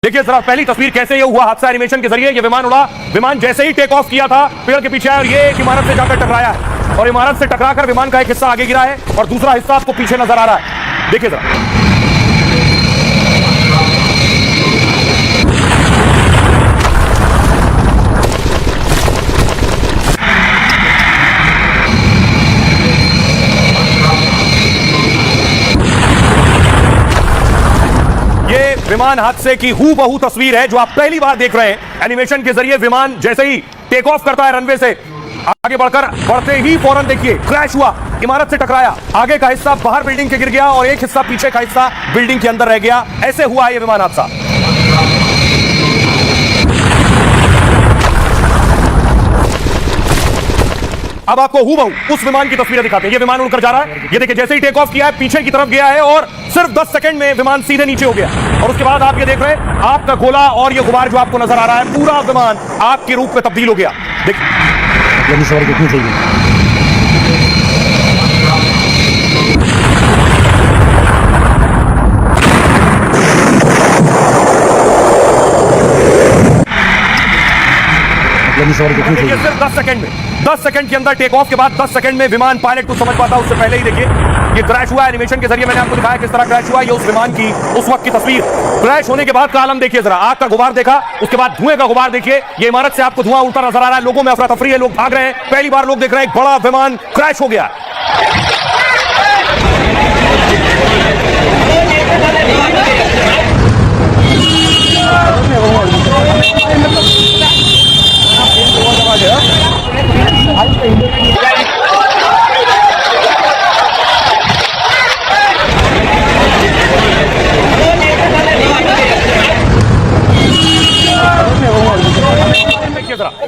देखिए जरा पहली तस्वीर कैसे ये हुआ हादसा एनिमेशन के जरिए। ये विमान उड़ा, विमान जैसे ही टेक ऑफ किया था पेड़ के पीछे आया और ये एक इमारत से जाकर टकराया है और इमारत से टकराकर विमान का एक हिस्सा आगे गिरा है और दूसरा हिस्सा आपको पीछे नजर आ रहा है। देखिए जरा विमान हादसे की हूबहू तस्वीर है जो आप पहली बार देख रहे हैं एनिमेशन के जरिए। विमान जैसे ही टेक ऑफ करता है रनवे से आगे बढ़ते ही फौरन देखिए क्रैश हुआ, इमारत से टकराया, आगे का हिस्सा बाहर बिल्डिंग के गिर गया और एक हिस्सा पीछे का हिस्सा बिल्डिंग के अंदर रह गया। ऐसे हुआ यह विमान हादसा। अब आपको हूबहू उस विमान की तस्वीरें दिखाते हैं। ये विमान उड़कर जा रहा है, ये देखिए जैसे ही टेक ऑफ किया है पीछे की तरफ गया है और सिर्फ 10 सेकंड में विमान सीधे नीचे हो गया और उसके बाद आप ये देख रहे हैं आपका गोला और ये गुबार जो आपको नजर आ रहा है पूरा विमान आपके रूप में तब्दील हो गया। देखिए सिर्फ 10 सेकंड के अंदर टेक ऑफ के बाद 10 सेकंड में विमान पायलट को समझ पाता उससे पहले ही देखिए ये क्रैश हुआ। एनिमेशन के जरिए मैंने आपको दिखाया किस तरह क्रैश हुआ। ये उस विमान की उस वक्त की तस्वीर। क्रैश होने के बाद का आलम देखिए जरा, आग का गुबार देखा, उसके बाद धुएं का गुबार देखिए। ये इमारत से आपको धुआं उड़ता नजर आ रहा है, लोगों में अफरा तफरी है, लोग भाग रहे हैं। पहली बार लोग देख रहे हैं एक बड़ा विमान क्रैश हो गया।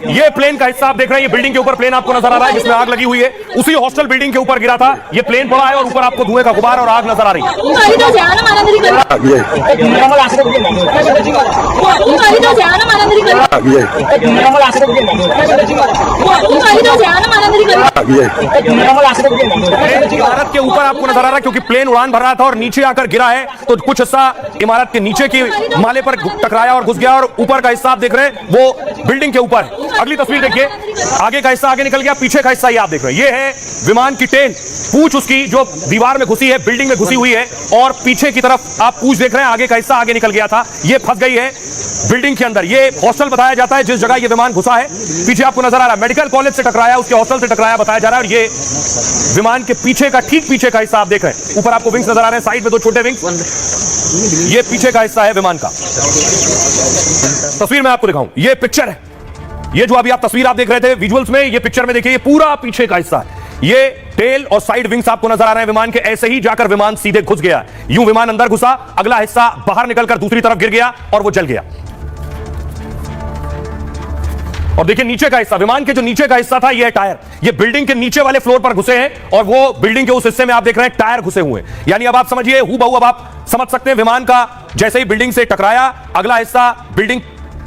ये प्लेन का हिस्सा आप देख रहे हैं, ये बिल्डिंग के ऊपर प्लेन आपको नजर आ रहा है जिसमें आग लगी हुई है। उसी हॉस्टल बिल्डिंग के ऊपर गिरा था, ये प्लेन पड़ा है और ऊपर आपको धुएं का गुबार और आग नजर आ रही है। इमारत के ऊपर आपको नजर आ रहा है क्योंकि प्लेन उड़ान भर रहा था और नीचे आकर गिरा है तो कुछ हिस्सा इमारत के नीचे की माले पर टकराया और घुस गया और ऊपर का हिस्सा आप देख रहे हैं वो बिल्डिंग के ऊपर है। अगली तस्वीर देखिए, आगे का हिस्सा आगे निकल गया, पीछे का हिस्सा ये आप देख रहे हैं। ये है विमान की टेल, पूंछ उसकी जो दीवार में घुसी है, बिल्डिंग में घुसी हुई है और पीछे की तरफ आप पूंछ देख रहे हैं, आगे का हिस्सा आगे निकल गया था, ये फंस गई है बिल्डिंग के अंदर। ये हॉस्टल बताया जाता है जिस जगह ये विमान घुसा है। पीछे आपको नजर आ रहा है मेडिकल कॉलेज से टकराया, उसके हॉस्टल से टकराया बताया जा रहा है और ये विमान के पीछे का ठीक पीछे का हिस्सा आप देख रहे हैं। ऊपर आपको विंग्स नजर आ रहे हैं, साइड में दो छोटे विंग्स, ये पीछे का हिस्सा है विमान का। तस्वीर में आपको दिखाऊं, ये पिक्चर है, ये जो अभी आप तस्वीर आप देख रहे थे विजुअल्स में, ये पिक्चर में देखिए ये पूरा पीछे का हिस्सा है। ये टेल और साइड विंग्स आपको नजर आ रहे हैं विमान के। ऐसे ही जाकर विमान सीधे घुस गया, यूं विमान अंदर घुसा, अगला हिस्सा बाहर निकलकर दूसरी तरफ गिर गया और वो जल गया। और देखिए नीचे का हिस्सा, विमान के जो नीचे का हिस्सा था ये टायर, ये बिल्डिंग के नीचे वाले फ्लोर पर घुसे हैं और वो बिल्डिंग के उस हिस्से में आप देख रहे हैं टायर घुसे हुए हैं। यानी अब आप समझिए हूबहू, अब आप समझ सकते हैं विमान का जैसे ही बिल्डिंग से टकराया, अगला हिस्सा बिल्डिंग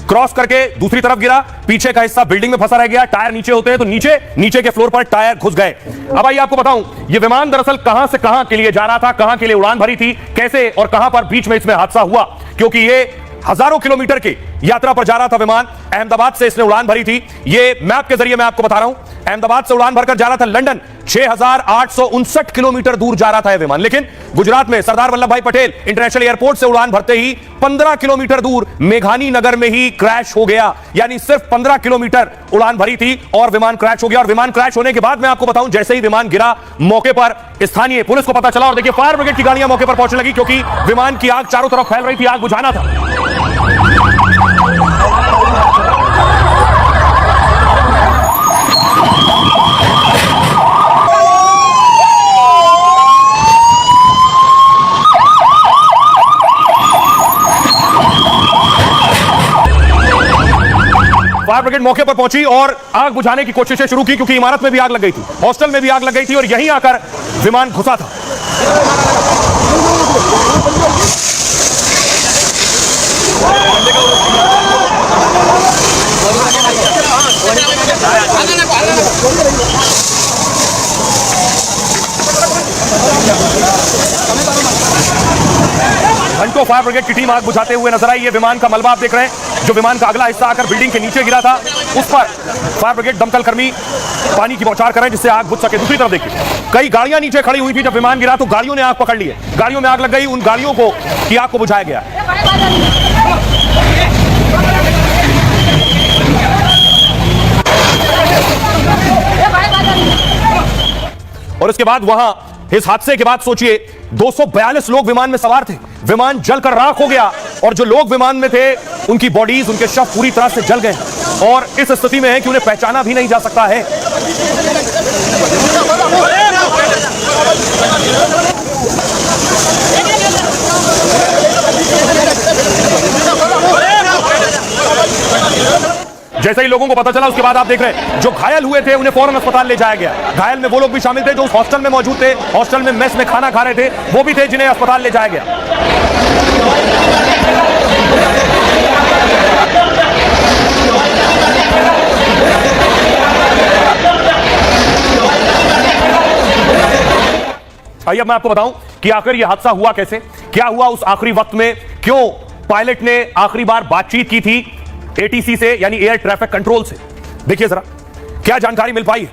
क्रॉस करके दूसरी तरफ गिरा, पीछे का हिस्सा बिल्डिंग में फंसा रह गया। टायर नीचे होते हैं तो नीचे के फ्लोर पर टायर घुस गए। अब आइए आपको बताऊं ये विमान दरअसल कहां से कहां के लिए जा रहा था, कहां के लिए उड़ान भरी थी, कैसे और कहां पर बीच में इसमें हादसा हुआ। क्योंकि ये हजारों किलोमीटर की यात्रा पर जा रहा था विमान, अहमदाबाद से इसने उड़ान भरी थी। ये मैप के जरिए मैं आपको बता रहा हूं, अहमदाबाद से उड़ान भरकर जा रहा था लंदन, 6859 किलोमीटर दूर जा रहा था यह विमान। लेकिन गुजरात में सरदार वल्लभ भाई पटेल इंटरनेशनल एयरपोर्ट से उड़ान भरते ही 15 किलोमीटर दूर मेघानी नगर में ही क्रैश हो गया। यानी सिर्फ 15 किलोमीटर उड़ान भरी थी और विमान क्रैश हो गया। और विमान क्रैश होने के बाद मैं आपको बताऊं जैसे ही विमान गिरा, मौके पर स्थानीय पुलिस को पता चला और देखिए फायर ब्रिगेड की गाड़ियां मौके पर पहुंचने लगी क्योंकि विमान की आग चारों तरफ फैल रही थी, आग बुझाना था। फायर ब्रिगेड मौके पर पहुंची और आग बुझाने की कोशिशें शुरू की क्योंकि इमारत में भी आग लग गई थी, हॉस्टल में भी आग लग गई थी और यहीं आकर विमान घुसा था। घंटों फायर ब्रिगेड की टीम आग बुझाते हुए नजर आई। ये विमान का मलबा आप देख रहे हैं, जो विमान का अगला हिस्सा आकर बिल्डिंग के नीचे गिरा था, उस पर फायर ब्रिगेड दमकल कर्मी पानी की बौछार कर रहे हैं जिससे आग बुझ सके। दूसरी तरफ देखिए, कई गाड़ियां नीचे खड़ी हुई थी जब विमान गिरा, तो गाड़ियों ने आग पकड़ ली है, गाड़ियों में आग लग गई, उन गाड़ियों को की आग को बुझाया गया। और इसके बाद वहां इस हादसे के बाद सोचिए 242 लोग विमान में सवार थे, विमान जलकर राख हो गया और जो लोग विमान में थे उनकी बॉडीज, उनके शव पूरी तरह से जल गए और इस स्थिति में है कि उन्हें पहचाना भी नहीं जा सकता है। जैसे ही लोगों को पता चला उसके बाद आप देख रहे हैं जो घायल हुए थे उन्हें फौरन अस्पताल ले जाया गया। घायल में वो लोग भी शामिल थे जो उस हॉस्टल में मौजूद थे, हॉस्टल में मेस में खाना खा रहे थे, वो भी थे जिन्हें अस्पताल ले जाया गया। आइए अब मैं आपको बताऊं कि आखिर यह हादसा हुआ कैसे, क्या हुआ उस आखिरी वक्त में, क्यों पायलट ने आखिरी बार बातचीत की थी एटीसी से यानी एयर ट्रैफिक कंट्रोल से। देखिए जरा क्या जानकारी मिल पाई है।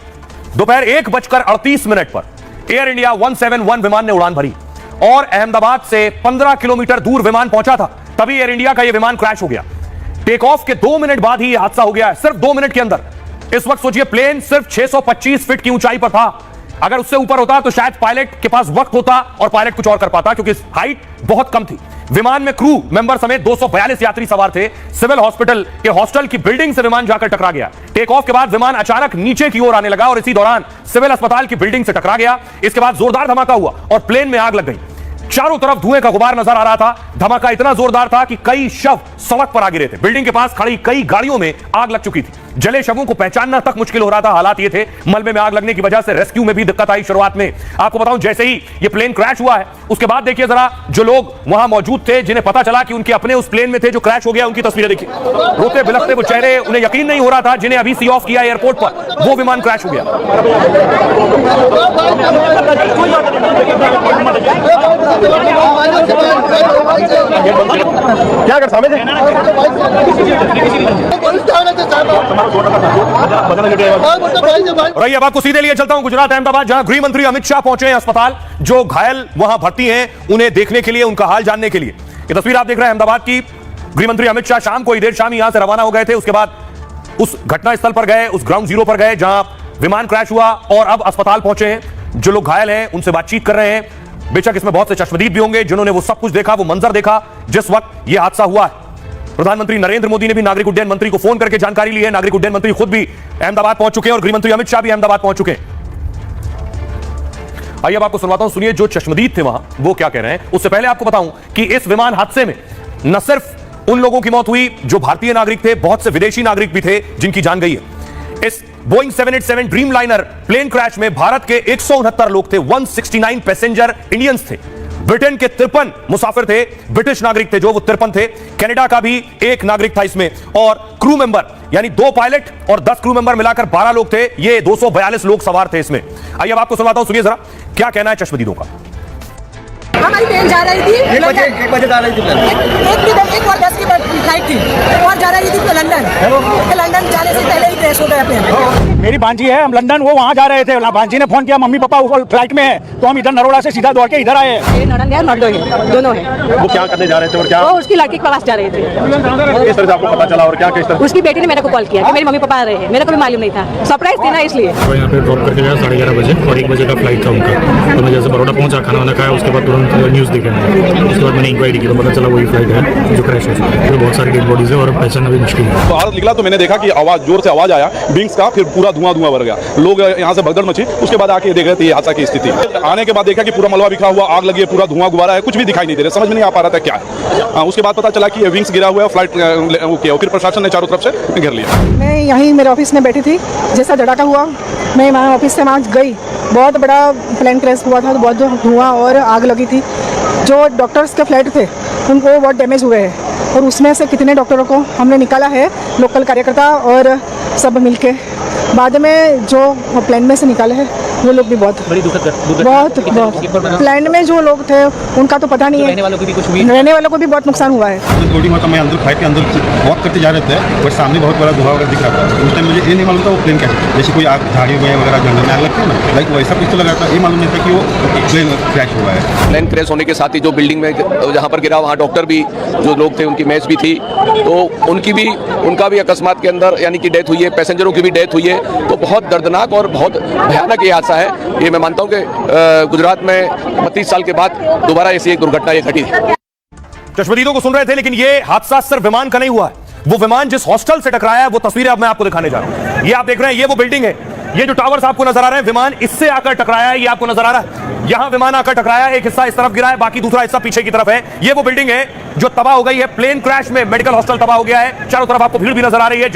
दोपहर 1:38 पर एयर इंडिया 171 विमान ने उड़ान भरी और अहमदाबाद से 15 किलोमीटर दूर विमान पहुंचा था, तभी एयर इंडिया का यह विमान क्रैश हो गया। टेक ऑफ के 2 मिनट बाद ही यह हादसा हो गया है, सिर्फ 2 मिनट के अंदर। इस वक्त सोचिए प्लेन सिर्फ 625 फीट की ऊंचाई पर था, अगर उससे ऊपर होता तो शायद पायलट के पास वक्त होता और पायलट कुछ और कर पाता, क्योंकि हाइट बहुत कम थी। विमान में क्रू मेंबर समेत 242 यात्री सवार थे। सिविल हॉस्पिटल के हॉस्टल की बिल्डिंग से विमान जाकर टकरा गया। टेक ऑफ के बाद विमान अचानक नीचे की ओर आने लगा और इसी दौरान सिविल अस्पताल की बिल्डिंग से टकरा गया। इसके बाद जोरदार धमाका हुआ और प्लेन में आग लग गई। चारों तरफ धुएं का गुबार नजर आ रहा था। धमाका इतना जोरदार था कि कई शव सड़क पर आ गिरे थे। बिल्डिंग के पास खड़ी कई गाड़ियों में आग लग चुकी थी। जले शवों को पहचानना तक मुश्किल हो रहा था। हालात ये थे, मलबे में आग लगने की वजह से रेस्क्यू में भी दिक्कत आई। शुरुआत में आपको बताऊं, जैसे ही ये प्लेन क्रैश हुआ है उसके बाद देखिए जरा जो लोग वहां मौजूद थे, जिन्हें पता चला कि उनके अपने उस प्लेन में थे जो क्रैश हो गया, उनकी तस्वीरें देखिए। रोते बिलखते वो चेहरे, उन्हें यकीन नहीं हो रहा था जिन्हें अभी सी ऑफ किया एयरपोर्ट पर, वो विमान क्रैश हो गया। क्या कर समझे और अब आपको सीधे लिए चलता हूं गुजरात अहमदाबाद, जहां गृह मंत्री अमित शाह पहुंचे हैं अस्पताल। जो घायल वहां भर्ती हैं उन्हें देखने के लिए, उनका हाल जानने के लिए। ये तस्वीर आप देख रहे हैं अहमदाबाद की। गृह मंत्री अमित शाह शाम को ही देर शाम यहां से रवाना हो गए थे। उसके बाद उस घटनास्थल पर गए, उस ग्राउंड जीरो पर गए जहां विमान क्रैश हुआ और अब अस्पताल पहुंचे हैं। जो लोग घायल हैं उनसे बातचीत कर रहे हैं। बेशक इसमें बहुत से चश्मदीद भी होंगे जिन्होंने वो सब कुछ देखा, वो मंजर देखा जिस वक्त यह हादसा हुआ है। प्रधानमंत्री नरेंद्र मोदी ने भी नागरिक उड्डयन मंत्री को फोन करके जानकारी ली है। नागरिक उड्डयन मंत्री खुद भी अहमदाबाद पहुंच चुके हैं और गृह मंत्री अमित शाह भी अहमदाबाद पहुंच चुके हैं। आइए अब आपको सुनवाता हूं, सुनिए जो चश्मदीद थे वहां वो क्या कह रहे हैं। उससे पहले आपको बताऊं कि इस विमान हादसे में न सिर्फ उन लोगों की मौत हुई जो भारतीय नागरिक थे, बहुत से विदेशी नागरिक भी थे जिनकी जान गई है। इस Boeing 787 Dreamliner plane crash में भारत के 169 लोग थे, 169 पैसेंजर इंडियंस थे। ब्रिटेन के 53 मुसाफिर थे, ब्रिटिश नागरिक थे जो वो 53 थे। कनाडा का भी एक नागरिक था इसमें और क्रू मेंबर यानी 2 पायलट और 10 क्रू मेंबर मिलाकर 12 लोग थे। ये 242 लोग सवार थे इसमें। आइए अब आपको सुनाता हूं, सुनिए जरा क्या कहना है चश्मदीदों का। हमारी ट्रेन जा रही थी 1 बजे जा रही थी। 1:10 की फ्लाइट थी और जा रही थी लंदन। लंदन जाने से पहले ही क्रैश हो गया प्लेन। मेरी भांजी है, हम लंदन वो वहाँ जा रहे थे। भांजी ने फोन किया मम्मी पापा वो फ्लाइट में है, तो हम इधर नरोड़ा से सीधा दौड़ के इधर आए। नड़न है, मर्दो है, दोनों है। वो क्या करने जा रहे थे और क्या वो उसकी लड़की के पास जा रहे थे। किस तरह से आपको पता चला और क्या किस तरह? उसकी बेटी ने मेरे को कॉल किया कि मेरी मम्मी पापा आ रहे हैं, मेरे को भी मालूम नहीं था, सरप्राइज थी ना इसलिए। तो यहाँ पे ड्रॉप करके गया 11:30 बजे और 1 बजे का फ्लाइट था उनका। तो मैं जैसे बड़ौदा पहुंचा, खाना वाना खाया, उसके बाद तुरंत न्यूज़ देखे मैंने। उसके बाद मैंने इंक्वायरी की तो पता चला वही फ्लाइट है जो क्रैश हो चुका है। तो बहुत सारी डेड बॉडीज है और पहचानना भी मुश्किल है। बाहर निकला तो मैंने देखा कि आवाज, जोर से आवाज आया विंग्स का, फिर पूरा धुआं भर गया। लोग यहाँ से भगदड़ मची। उसके बाद आके देख रहे थे ये हादसा की स्थिति। आने के बाद देखा कि पूरा मलबा बिखरा हुआ, आग लगी है, पूरा धुआं गुबारा है, कुछ भी दिखाई नहीं दे रहा, समझ में नहीं आ पा रहा था क्या है। उसके बाद पता चला कि ये विंग्स गिरा हुआ है, फ्लाइट किया, फिर प्रशासन ने चारों तरफ से घेर लिया। मैं यहीं मेरे ऑफिस में बैठी थी, जैसा धड़ाका हुआ मैं वहाँ ऑफिस से वहाँ गई। बहुत बड़ा प्लेन क्रैश हुआ था, तो बहुत धुआं और आग लगी थी। जो डॉक्टर्स के फ्लाइट थे उनको बहुत डैमेज हुए हैं और उसमें से कितने डॉक्टरों को हमने निकाला है, लोकल कार्यकर्ता और सब मिलके। बाद में जो प्लेन में से निकाले हैं वो लोग भी बहुत बड़ी दुखद बहुत प्लान में जो लोग थे उनका तो पता नहीं है, रहने वालों की भी कुछ हुई? रहने वालों को भी बहुत नुकसान हुआ है। बॉडी मतलब मैं अंदर फ्लाइट के अंदर वॉक करते जा रहे थे और सामने बहुत बड़ा धुआं वगैरह दिख रहा था। उस टाइम मुझे ये नहीं मालूम था वो प्लेन क्या है, जैसे कोई आग झाड़ी हुए वगैरह जंगल में आग लगती है ना, लाइक वैसा कुछ तो लगा था। ये मालूम नहीं था कि वो प्लेन क्रैश हुआ है। प्लेन क्रैश होने के साथ ही जो बिल्डिंग में जहाँ पर गिरा वहाँ डॉक्टर भी जो लोग थे उनकी मैच भी थी, तो उनका भी अकस्मात के अंदर यानी कि डेथ हुई है, पैसेंजरों की भी डेथ हुई है। तो बहुत दर्दनाक और बहुत भयानक ये हादसा है। ये मैं मानता हूँ कि गुजरात में 32 साल के बाद दोबारा ऐसी एक दुर्घटना ये घटी। चश्मदीदों को सुन रहे थे, लेकिन ये हादसा सिर्फ विमान का नहीं हुआ है। वो विमान जिस हॉस्टल से टकराया है वो तस्वीरें अब मैं आपको दिखाने जा रहा हूं। ये आप देख रहे हैं, ये वो बिल्डिंग है, ये जो टावर्स आपको नजर आ रहे हैं, विमान इससे आकर टकराया है। ये आपको नजर आ रहा है, यहां विमान आकर टकराया है, एक हिस्सा इस तरफ गिरा है, बाकी दूसरा हिस्सा पीछे की तरफ है। ये वो बिल्डिंग है जो तबाह हो गई है, प्लेन क्रैश में मेडिकल हॉस्टल तबाह हो गया है। चारों तरफ आपको भीड़ भी नजर आ रही है।